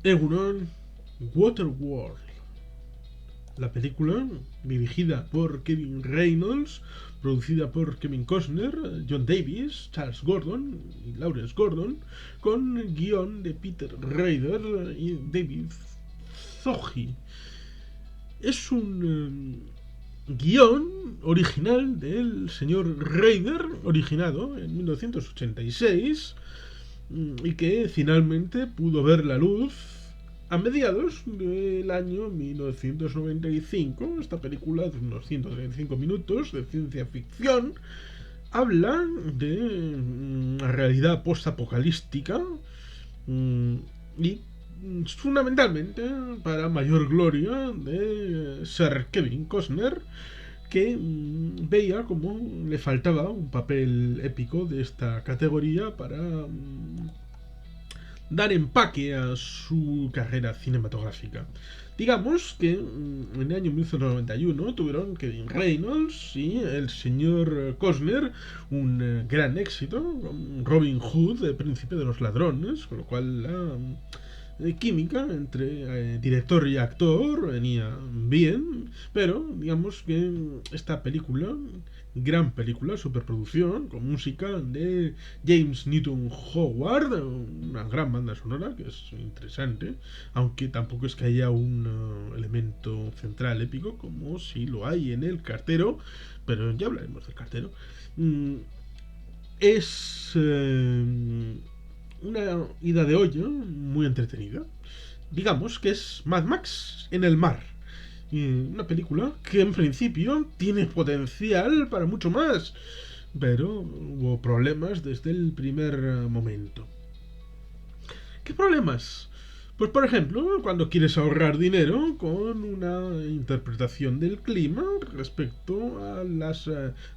Egunon, Waterworld, la película dirigida por Kevin Reynolds, producida por Kevin Costner, John Davis, Charles Gordon y Lawrence Gordon, con guión de Peter Rader y David Zoggy. Es un guión original del señor Rader, originado en 1986, y que finalmente pudo ver la luz a mediados del año 1995. Esta película de unos 135 minutos de ciencia ficción habla de una realidad postapocalíptica y fundamentalmente para mayor gloria de Sir Kevin Costner, que veía como le faltaba un papel épico de esta categoría para dar empaque a su carrera cinematográfica. Digamos que en el año 1991 tuvieron Kevin Reynolds y el señor Costner un gran éxito, Robin Hood, el príncipe de los ladrones, con lo cual la química entre director y actor venía bien, pero digamos que esta película, gran película, superproducción, con música de James Newton Howard, una gran banda sonora que es interesante, aunque tampoco es que haya un elemento central épico como si lo hay en El Cartero, pero ya hablaremos del Cartero. Es una ida de olla muy entretenida. Digamos que es Mad Max en el mar. Una película que en principio tiene potencial para mucho más, pero hubo problemas desde el primer momento. ¿Qué problemas? Pues por ejemplo, cuando quieres ahorrar dinero con una interpretación del clima respecto a las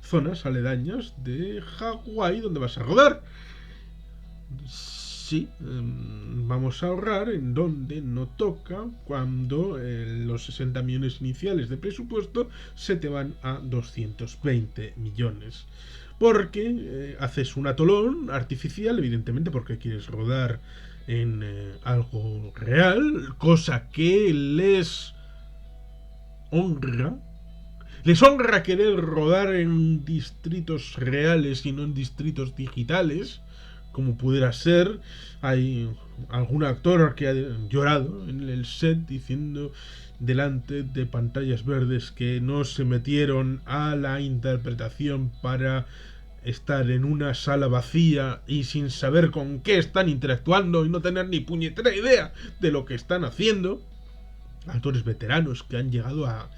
zonas aledañas de Hawái donde vas a rodar. Sí, vamos a ahorrar en donde no toca cuando los 60 millones iniciales de presupuesto se te van a 220 millones. Porque haces un atolón artificial, evidentemente porque quieres rodar en algo real, cosa que honra. Les honra querer rodar en distritos reales y no en distritos digitales, como pudiera ser. Hay algún actor que ha llorado en el set diciendo delante de pantallas verdes que no se metieron a la interpretación para estar en una sala vacía y sin saber con qué están interactuando y no tener ni puñetera idea de lo que están haciendo. Actores veteranos que han llegado a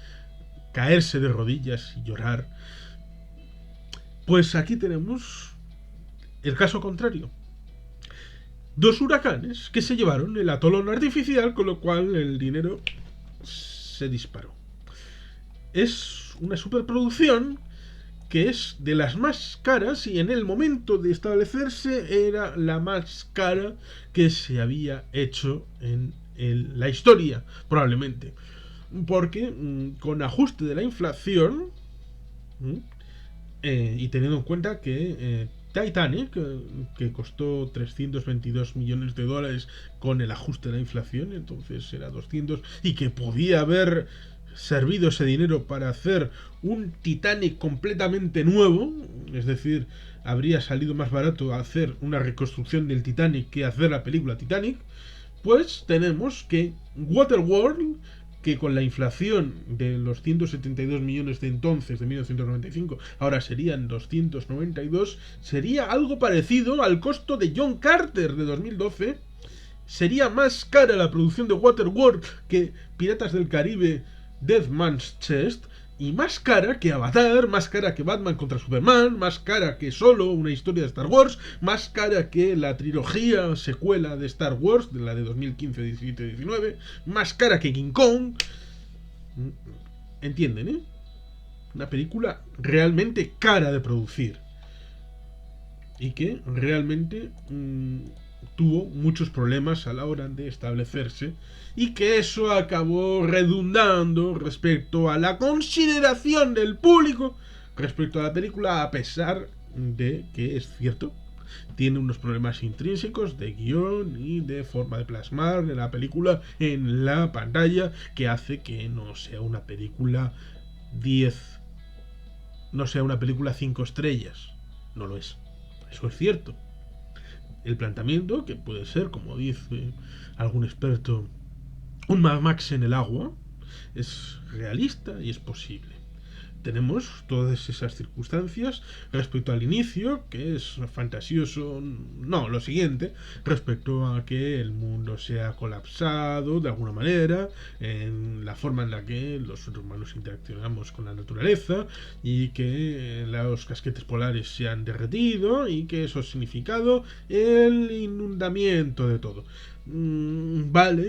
caerse de rodillas y llorar. Pues aquí tenemos el caso contrario. Dos huracanes que se llevaron el atolón artificial, con lo cual el dinero se disparó. Es una superproducción que es de las más caras y en el momento de establecerse era la más cara que se había hecho en la historia, probablemente. Porque con ajuste de la inflación y teniendo en cuenta que Titanic, que costó 322 millones de dólares con el ajuste de la inflación, entonces era 200, y que podía haber servido ese dinero para hacer un Titanic completamente nuevo, es decir, habría salido más barato hacer una reconstrucción del Titanic que hacer la película Titanic. Pues tenemos que Waterworld, que con la inflación de los 172 millones de entonces, de 1995, ahora serían 292, sería algo parecido al costo de John Carter de 2012. Sería más cara la producción de Waterworld que Piratas del Caribe Dead Man's Chest, y más cara que Avatar, más cara que Batman contra Superman, más cara que solo una historia de Star Wars, más cara que la trilogía secuela de Star Wars, de la de 2015, 17, 19, más cara que King Kong. ¿Entienden, eh? Una película realmente cara de producir y que realmente tuvo muchos problemas a la hora de establecerse, y que eso acabó redundando respecto a la consideración del público respecto a la película, a pesar de que es cierto tiene unos problemas intrínsecos de guión y de forma de plasmar la película en la pantalla, que hace que no sea una película 10, no sea una película 5 estrellas. No lo es. Eso es cierto. El planteamiento, que puede ser, como dice algún experto, un Mad Max en el agua, es realista y es posible. Tenemos todas esas circunstancias respecto al inicio, que es fantasioso, no, lo siguiente, respecto a que el mundo se ha colapsado de alguna manera, en la forma en la que los seres humanos interaccionamos con la naturaleza, y que los casquetes polares se han derretido, y que eso ha significado el inundamiento de todo. Vale,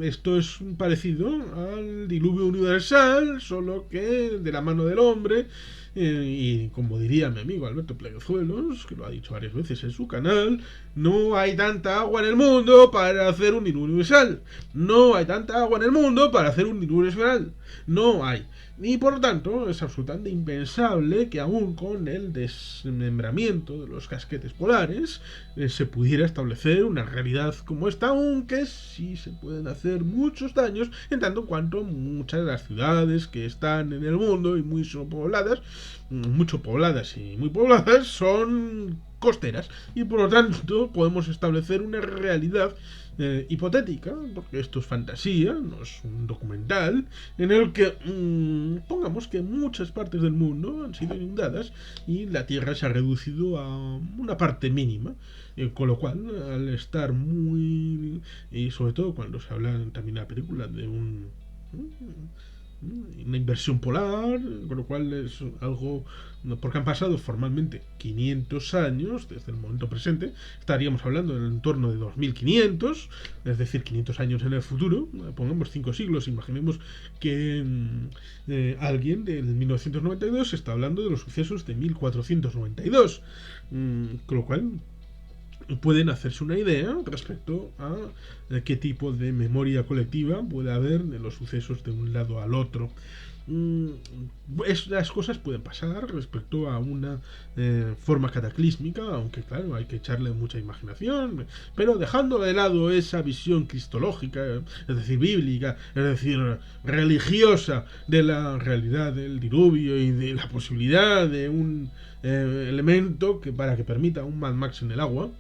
esto es parecido al diluvio universal, solo que de la mano del hombre, y como diría mi amigo Alberto Pleguezuelos, que lo ha dicho varias veces en su canal, no hay tanta agua en el mundo para hacer un diluvio universal. No hay tanta agua en el mundo para hacer un diluvio universal. No hay. Y por lo tanto es absolutamente impensable que aún con el desmembramiento de los casquetes polares se pudiera establecer una realidad como esta, aunque sí se pueden hacer muchos daños en tanto cuanto muchas de las ciudades que están en el mundo y mucho pobladas y muy pobladas son costeras, y por lo tanto podemos establecer una realidad hipotética, porque esto es fantasía, no es un documental, en el que pongamos que muchas partes del mundo han sido inundadas y la Tierra se ha reducido a una parte mínima, con lo cual, al estar muy... y sobre todo cuando se habla también en la película de una inversión polar, con lo cual es algo, porque han pasado formalmente 500 años desde el momento presente, estaríamos hablando en el entorno de 2500, es decir, 500 años en el futuro, pongamos 5 siglos, imaginemos que alguien del 1992 está hablando de los sucesos de 1492, con lo cual pueden hacerse una idea respecto a qué tipo de memoria colectiva puede haber de los sucesos de un lado al otro. Las cosas pueden pasar respecto a una forma cataclísmica, aunque claro, hay que echarle mucha imaginación, pero dejando de lado esa visión cristológica, es decir, bíblica, es decir, religiosa de la realidad del diluvio y de la posibilidad de un elemento que para que permita un Mad Max en el agua,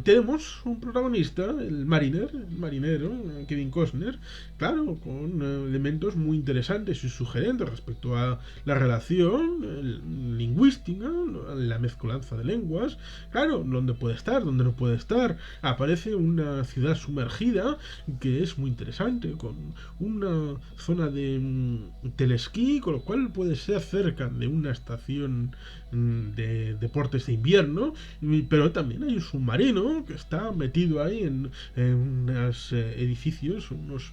tenemos un protagonista, el marinero, Kevin Costner, claro, con elementos muy interesantes y sugerentes respecto a la relación lingüística, la mezcolanza de lenguas, claro, dónde puede estar, dónde no puede estar. Aparece una ciudad sumergida que es muy interesante, con una zona de telesquí, con lo cual puede ser cerca de una estación de deportes de invierno, pero también hay un submarino que está metido ahí en unos edificios, unos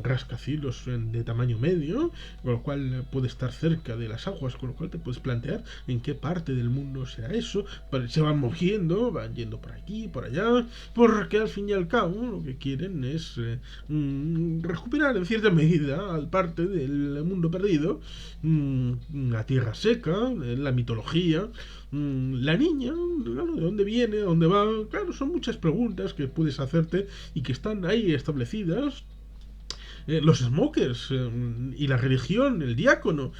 rascacielos de tamaño medio, con lo cual puede estar cerca de las aguas, con lo cual te puedes plantear en qué parte del mundo será eso. Se van moviendo, van yendo por aquí, por allá, porque al fin y al cabo lo que quieren es recuperar en cierta medida al parte del mundo perdido, la tierra seca, la mitología, la niña, claro, de dónde viene, a dónde va, claro, son muchas preguntas que puedes hacerte y que están ahí establecidas. Los smokers y la religión, el diácono,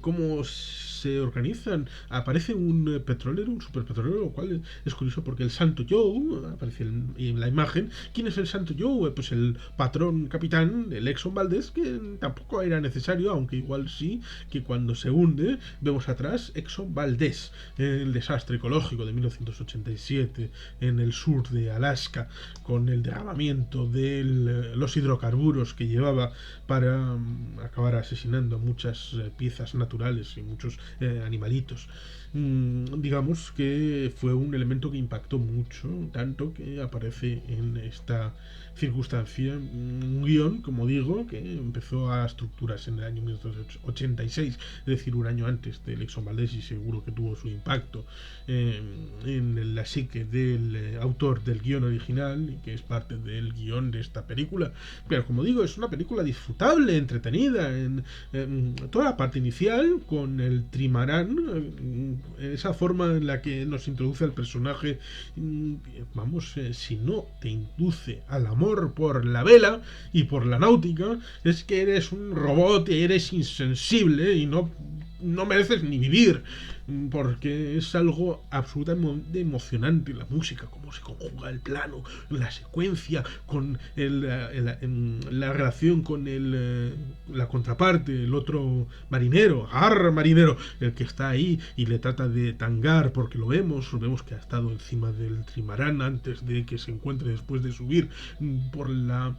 cómo se organizan. Aparece un petrolero, un superpetrolero, lo cual es curioso porque el Santo Joe aparece en la imagen. ¿Quién es el Santo Joe? Pues el patrón capitán, el Exxon Valdez, que tampoco era necesario, aunque igual sí, que cuando se hunde vemos atrás Exxon Valdez, el desastre ecológico de 1987 en el sur de Alaska, con el derramamiento de los hidrocarburos que llevaba para acabar asesinando a muchas piezas naturales y muchos animalitos. Digamos que fue un elemento que impactó mucho, tanto que aparece en esta circunstancia un guión, como digo, que empezó a estructurarse en el año 1986, es decir, un año antes del Exxon Valdez, y seguro que tuvo su impacto en la psique del autor del guión original, y que es parte del guión de esta película. Pero como digo, es una película disfrutable, entretenida, en toda la parte inicial, con el trimarán, esa forma en la que nos introduce al personaje, vamos, si no te induce al amor por la vela y por la náutica, es que eres un robot y eres insensible y no mereces ni vivir, porque es algo absolutamente emocionante. La música, cómo se conjuga el plano, la secuencia, con la relación con la contraparte, el otro marinero, marinero, el que está ahí y le trata de tangar, porque lo vemos que ha estado encima del trimarán antes de que se encuentre después de subir por la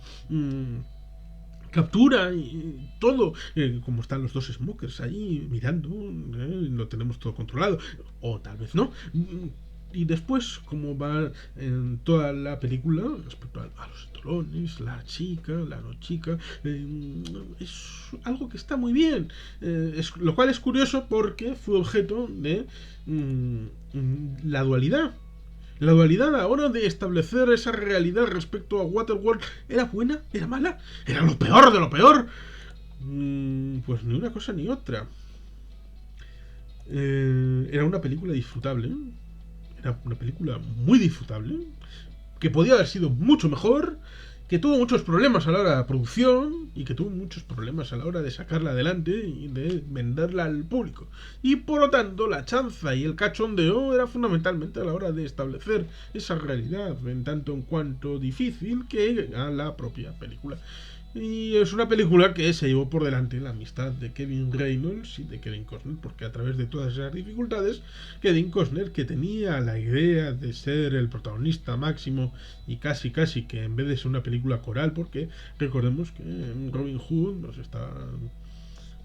captura y todo, como están los dos smokers ahí mirando, lo tenemos todo controlado, o tal vez no. Y después, como va en toda la película, respecto a los estolones, la chica, la no chica, es algo que está muy bien. Lo cual es curioso porque fue objeto de la dualidad. La dualidad a la hora de establecer esa realidad respecto a Waterworld, ¿era buena? ¿Era mala? ¿Era lo peor de lo peor? Pues ni una cosa ni otra. Era una película disfrutable. Era una película muy disfrutable. Que podía haber sido mucho mejor. Que tuvo muchos problemas a la hora de la producción y que tuvo muchos problemas a la hora de sacarla adelante y de venderla al público. Y por lo tanto, la chanza y el cachondeo era fundamentalmente a la hora de establecer esa realidad, en tanto en cuanto difícil que a la propia película. Y es una película que se llevó por delante la amistad de Kevin Reynolds y de Kevin Costner, porque a través de todas esas dificultades, Kevin Costner, que tenía la idea de ser el protagonista máximo y casi que en vez de ser una película coral, porque recordemos que en Robin Hood nos estaba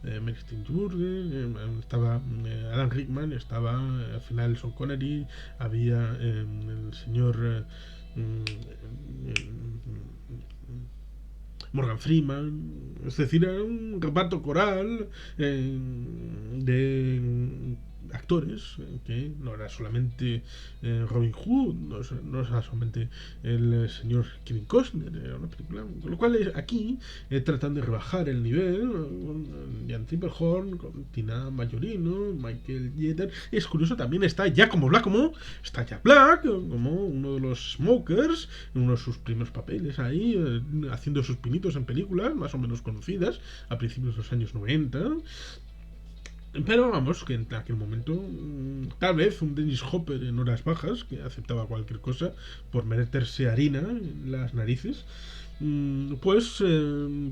Mary Steenburgen, estaba Alan Rickman, estaba al final Sean Connery, había el señor Morgan Freeman, es decir, era un reparto coral de actores que no era solamente Robin Hood, no era solamente el señor Kevin Costner, era una película, con lo cual aquí tratan de rebajar el nivel con Jan Tripplehorn, con Tina Majorino, Michael Yetter. Es curioso, también está Giacomo Giacomo, está Jack Black como uno de los Smokers, en uno de sus primeros papeles ahí, haciendo sus pinitos en películas más o menos conocidas a principios de los años 90. Pero vamos, que en aquel momento tal vez un Dennis Hopper en horas bajas, que aceptaba cualquier cosa por meterse harina en las narices, pues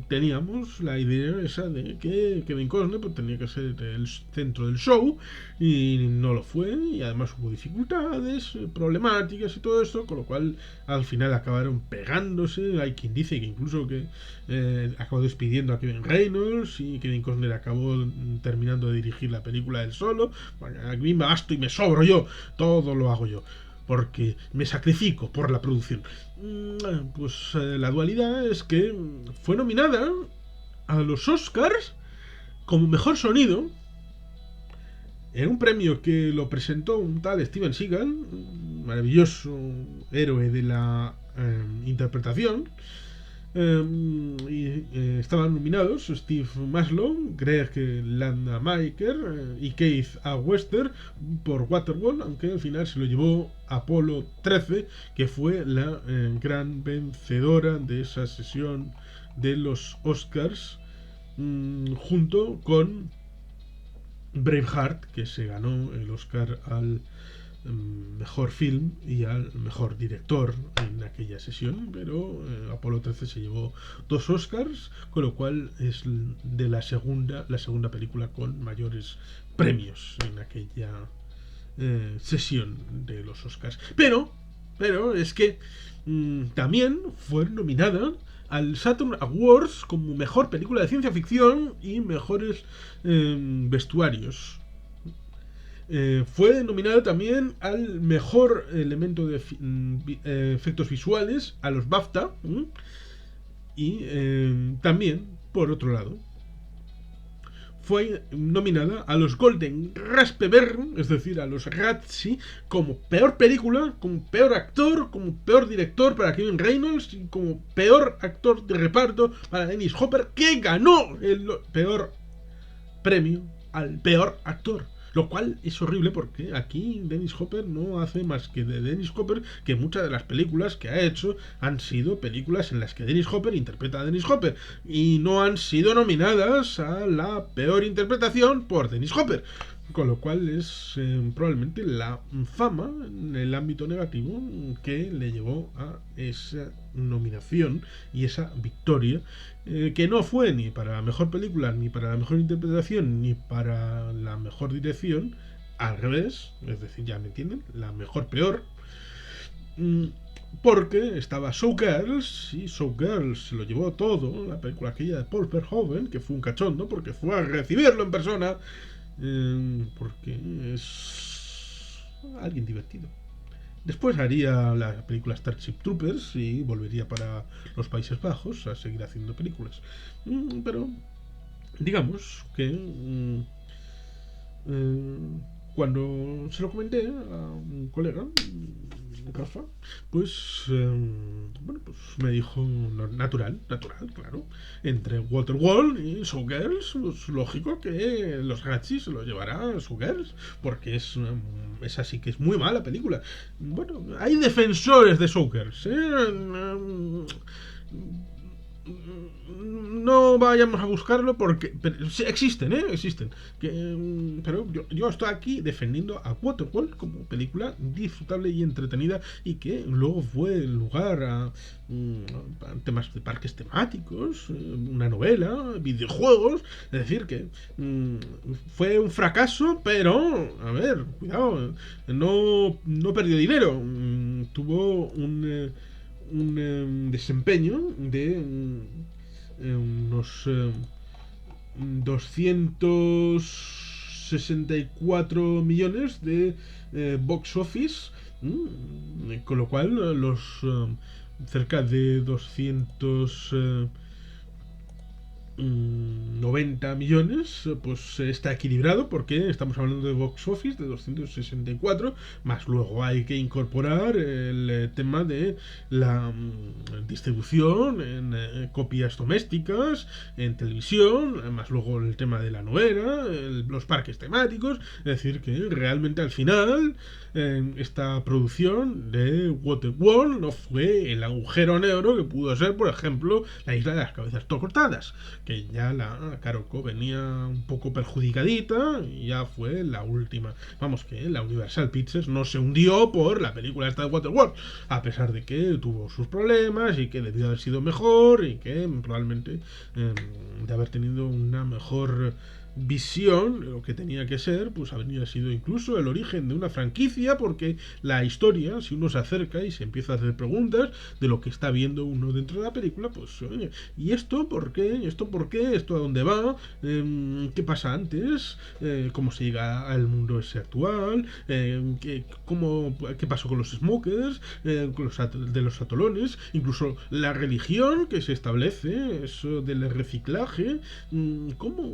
teníamos la idea esa de que Kevin Costner pues, tenía que ser el centro del show, y no lo fue, y además hubo dificultades, problemáticas y todo esto, con lo cual al final acabaron pegándose. Hay quien dice que incluso que acabó despidiendo a Kevin Reynolds y Kevin Costner acabó terminando de dirigir la película él solo. Bueno, a mí me basto y me sobro yo, todo lo hago yo porque me sacrifico por la producción. Pues la dualidad es que fue nominada a los Oscars como mejor sonido, en un premio que lo presentó un tal Steven Seagal, maravilloso héroe de la interpretación. Estaban nominados Steve Maslow, Greg Landamaker y Keith A. Wester por Waterworld, aunque al final se lo llevó Apolo 13, que fue la gran vencedora de esa sesión de los Oscars, junto con Braveheart, que se ganó el Oscar al mejor film y al mejor director en aquella sesión, pero Apolo 13 se llevó 2 Oscars, con lo cual es de la segunda película con mayores premios en aquella sesión de los Oscars. Pero es que también fue nominada al Saturn Awards como mejor película de ciencia ficción y mejores vestuarios. Fue nominado también al mejor elemento de efectos visuales, a los BAFTA, y también, por otro lado, fue nominada a los Golden Raspberry, es decir, a los Razzie, como peor película, como peor actor, como peor director para Kevin Reynolds y como peor actor de reparto para Dennis Hopper, que ganó el peor premio al peor actor. Lo cual es horrible porque aquí Dennis Hopper no hace más que de Dennis Hopper, que muchas de las películas que ha hecho han sido películas en las que Dennis Hopper interpreta a Dennis Hopper y no han sido nominadas a la peor interpretación por Dennis Hopper. Con lo cual es probablemente la fama en el ámbito negativo que le llevó a esa nominación y esa victoria, que no fue ni para la mejor película, ni para la mejor interpretación, ni para la mejor dirección, al revés, es decir, ya me entienden, la mejor peor, porque estaba Showgirls y Showgirls se lo llevó todo, la película aquella de Paul Verhoeven, que fue un cachondo porque fue a recibirlo en persona, porque es alguien divertido. Después haría la película Starship Troopers y volvería para los Países Bajos a seguir haciendo películas. Pero digamos que cuando se lo comenté a un colega, Rafa, pues bueno, pues me dijo natural, claro. Entre Waterworld y Showgirls, pues lógico que los Ratchis se lo llevará a Showgirls, porque es así que es muy mala película. Bueno, hay defensores de Showgirls, no vayamos a buscarlo porque sí, existen. Pero yo estoy aquí defendiendo a Waterworld como película disfrutable y entretenida y que luego fue lugar a temas de parques temáticos, una novela, videojuegos. Es decir, que fue un fracaso, pero a ver, cuidado, no perdió dinero, tuvo un desempeño de unos 264 millones de box office, con lo cual los cerca de 290 millones, pues está equilibrado porque estamos hablando de box office de 264, más luego hay que incorporar el tema de la distribución en copias domésticas, en televisión, más luego el tema de la novela, los parques temáticos. Es decir, que realmente al final esta producción de Waterworld no fue el agujero negro que pudo ser, por ejemplo, la Isla de las Cabezas Cortadas, que ya la Karoko venía un poco perjudicadita y ya fue la última. Vamos, que la Universal Pictures no se hundió por la película esta de Waterworld, a pesar de que tuvo sus problemas y que debió haber sido mejor y que probablemente de haber tenido una mejor visión, lo que tenía que ser, pues habría sido incluso el origen de una franquicia, porque la historia, si uno se acerca y se empieza a hacer preguntas de lo que está viendo uno dentro de la película, pues oye, ¿y esto por qué? ¿Esto por qué? ¿Esto a dónde va? ¿Qué pasa antes? ¿Cómo se llega al mundo ese actual? ¿Qué pasó con los smokers? Con de los atolones, incluso la religión que se establece, eso del reciclaje, ¿cómo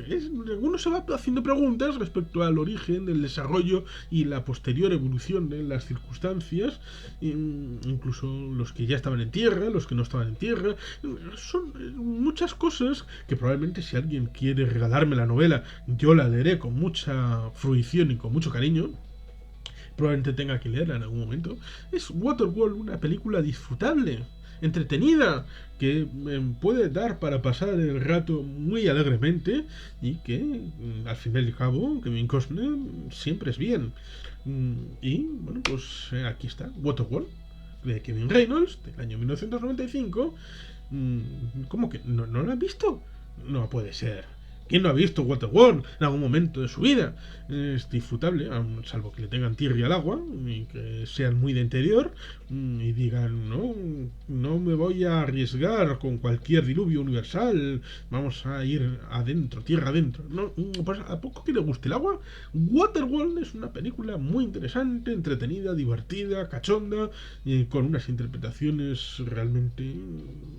es? Uno se va haciendo preguntas respecto al origen, del desarrollo y la posterior evolución de las circunstancias, incluso los que ya estaban en tierra, los que no estaban en tierra. Son muchas cosas que probablemente, si alguien quiere regalarme la novela, yo la leeré con mucha fruición y con mucho cariño. Probablemente tenga que leerla en algún momento. Es Waterworld una película disfrutable, entretenida, que puede dar para pasar el rato muy alegremente y que al fin y al cabo Kevin Costner siempre es bien. Y bueno, pues aquí está Waterworld de Kevin Reynolds del año 1995. ¿Cómo que no lo han visto? No puede ser. ¿Quién no ha visto Waterworld en algún momento de su vida? Es disfrutable, salvo que le tengan tirria al agua y que sean muy de interior y digan, no me voy a arriesgar con cualquier diluvio universal, vamos a ir adentro, tierra adentro. No, pues a poco que le guste el agua. Waterworld es una película muy interesante, entretenida, divertida, cachonda, con unas interpretaciones realmente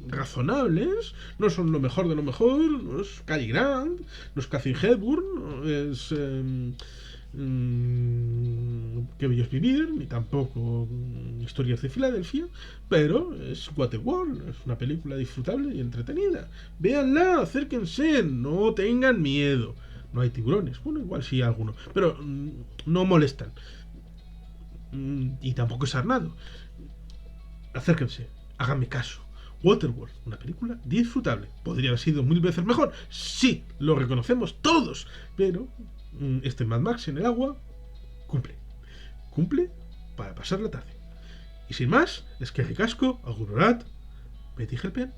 razonables. No son lo mejor de lo mejor, no es Cary Grant, no es Kathy Hepburn, es Qué bello es vivir, ni tampoco Historias de Filadelfia, pero es Waterworld, es una película disfrutable y entretenida. Véanla, acérquense, no tengan miedo. No hay tiburones. Bueno, igual sí hay alguno. Pero no molestan. Y tampoco es Arnado. Acérquense. Háganme caso. Waterworld, una película disfrutable. ¿Podría haber sido 1000 veces mejor? Sí, lo reconocemos todos. Pero este Mad Max en el agua cumple. Cumple para pasar la tarde. Y sin más, es que ricasco, agurorat, Betty Helpen.